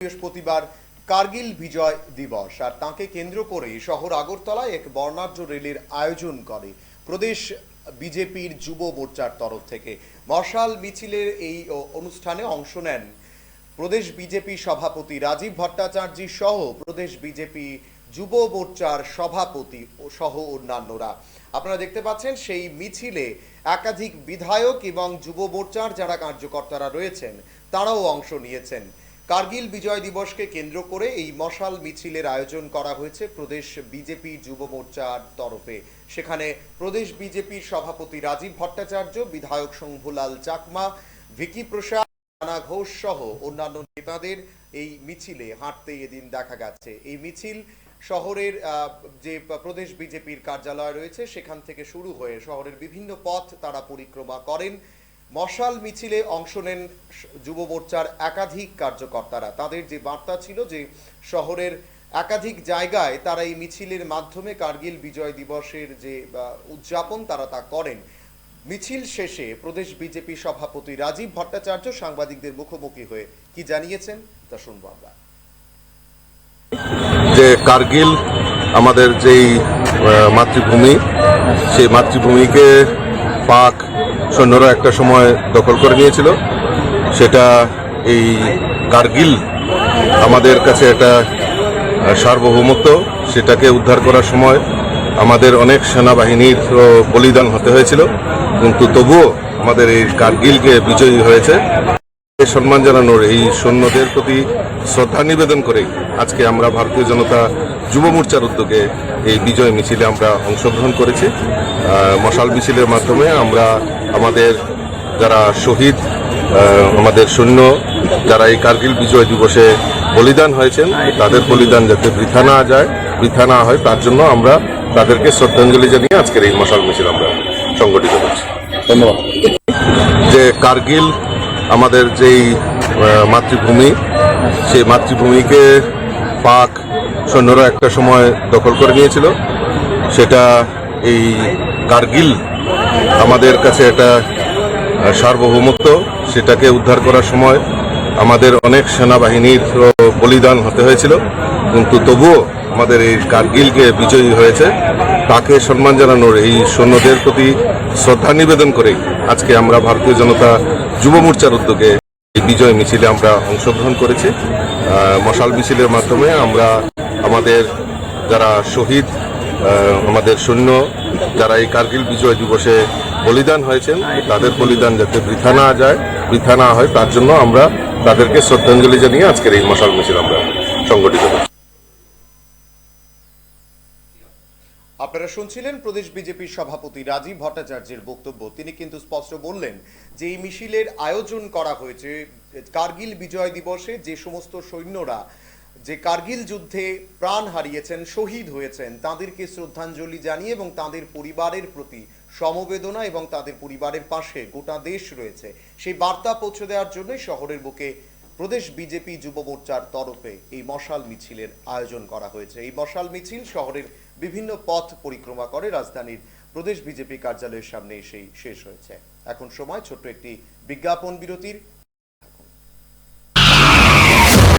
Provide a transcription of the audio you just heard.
বৃহস্পতিবার কার্গিল বিজয় দিবস আর তাকে কেন্দ্র করে শহর আগরতলায় এক বর্ণাঢ্য র্যালির আয়োজন করে প্রদেশ বিজেপির যুব মোর্চার তরফ থেকে। মশাল মিছিলের এই অনুষ্ঠানে অংশ নেন প্রদেশ বিজেপি সভাপতি রাজীব ভট্টাচার্য সহ প্রদেশ বিজেপি যুব মোর্চার সভাপতি সহ অন্যান্যরা। আপনারা দেখতে পাচ্ছেন সেই মিছিলে একাধিক বিধায়ক এবং যুব মোর্চার যারা কার্যকর্তারা রয়েছেন তারাও অংশ নিয়েছেন। কার্গিল বিজয় দিবসকে কেন্দ্র করে এই মশাল মিছিলের আয়োজন করা হয়েছে প্রদেশ বিজেপি যুব মোর্চার তরফে। সেখানে প্রদেশ বিজেপির সভাপতি রাজীব ভট্টাচার্য, বিধায়ক শম্ভুলাল চাকমা, ভিকি প্রসাদ, রানা ঘোষ সহ অন্যান্য নেতাদের এই মিছিলে হাঁটতে এদিন দেখা গেছে। এই মিছিল শহরের যে প্রদেশ বিজেপির কার্যালয় রয়েছে সেখান থেকে শুরু হয়ে শহরের বিভিন্ন পথ তারা পরিক্রমা করেন। মশাল মিছিলে অংশ নেন যুব মোর্চার একাধিক কার্যকর্তারা। তাদের যে বার্তা ছিল যে শহরের একাধিক জায়গায় তারা এই মিছিলের মাধ্যমে কার্গিল বিজয় দিবসের যে উদযাপন তারা তা করেন। মিছিল শেষে প্রদেশ বিজেপি সভাপতি রাজীব ভট্টাচার্য সাংবাদিকদের মুখোমুখি হয়ে কি জানিয়েছেন তা শুনবো আমরা। যে কার্গিল আমাদের যেই মাতৃভূমি, সেই মাতৃভূমিকে পাক সৈন্যরা একটা সময় দখল করে নিয়েছিল। সেটা এই কার্গিল আমাদের কাছে একটা সার্বভৌমত্ব, সেটাকে উদ্ধার করার সময় আমাদের অনেক সেনাবাহিনীর বলিদান হতে হয়েছিল, কিন্তু তবুও আমাদের এই কার্গিলকে বিজয়ী হয়েছে। সম্মান জানানোর এই সৈন্যদের প্রতি শ্রদ্ধা নিবেদন করে আজকে আমরা ভারতীয় জনতা যুব মোর্চার উদ্যোগে এই বিজয় মিছিলে আমরা অংশগ্রহণ করেছি। মশাল মিছিলের মাধ্যমে আমরা আমাদের যারা শহীদ, আমাদের সৈন্য যারা এই কার্গিল বিজয় দিবসে বলিদান হয়েছেন, তাদের বলিদান যাতে বৃথা না যায়, বৃথা না হয়, তার জন্য আমরা তাদেরকে শ্রদ্ধাঞ্জলি জানিয়ে আজকের এই মশাল মিছিল আমরা সংগঠিত করছি। ধন্যবাদ। যে কার্গিল আমাদের যেই মাতৃভূমি, সেই মাতৃভূমিকে পাক সৈন্যরা একটা সময় দখল করে নিয়েছিল। সেটা এই কার্গিল আমাদের কাছে একটা সার্বভৌমত্ব, সেটাকে উদ্ধার করার সময় আমাদের অনেক সেনাবাহিনীর বলিদান হতে হয়েছিল, কিন্তু তবুও আমাদের এই কার্গিলকে বিজয়ী হয়েছে। তাকে সম্মান জানানোর এই সৈন্যদের প্রতি শ্রদ্ধা নিবেদন করে আজকে আমরা ভারতীয় জনতা যুব মোর্চার উদ্যোগে এই বিজয় মিছিলে আমরা অংশগ্রহণ করেছি। মশাল মিছিলের মাধ্যমে আমরা আমাদের যারা শহীদ, আমাদের সৈন্য যারা এই কার্গিল বিজয় দিবসে বলিদান হয়েছেন, তাদের বলিদান যাতে বৃথা না যায়, বৃথা না হয়, তার জন্য আমরা তাদেরকে শ্রদ্ধাঞ্জলি জানিয়ে আজকের এই মশাল মিছিল আমরা সংগঠিত করছি। আপনারা শুনছিলেন প্রদেশ বিজেপির সভাপতি রাজীব ভট্টাচার্যের বক্তব্য। তিনি কিন্তু স্পষ্ট বললেন যে এই মিছিলের আয়োজন করা হয়েছে কার্গিল বিজয় দিবসে যে সমস্ত সৈন্যরা যে কার্গিল যুদ্ধে প্রাণ হারিয়েছেন, শহীদ হয়েছেন, তাদেরকে শ্রদ্ধাঞ্জলি জানিয়ে এবং তাদের পরিবারের প্রতি সমবেদনা এবং তাদের পরিবারের পাশে গোটা দেশ রয়েছে, সেই বার্তা পৌঁছে দেওয়ার জন্যই শহরের বুকে প্রদেশ বিজেপি যুব মোর্চার তরফে এই মশাল মিছিলের আয়োজন করা হয়েছে। এই মশাল মিছিল শহরের বিভিন্ন পথ পরিক্রমা করে রাজধানীর প্রদেশ বিজেপি কার্যালয়ের সামনে এসেই শেষ হয়েছে। এখন সময় ছোট্ট একটি বিজ্ঞাপন বিরতির।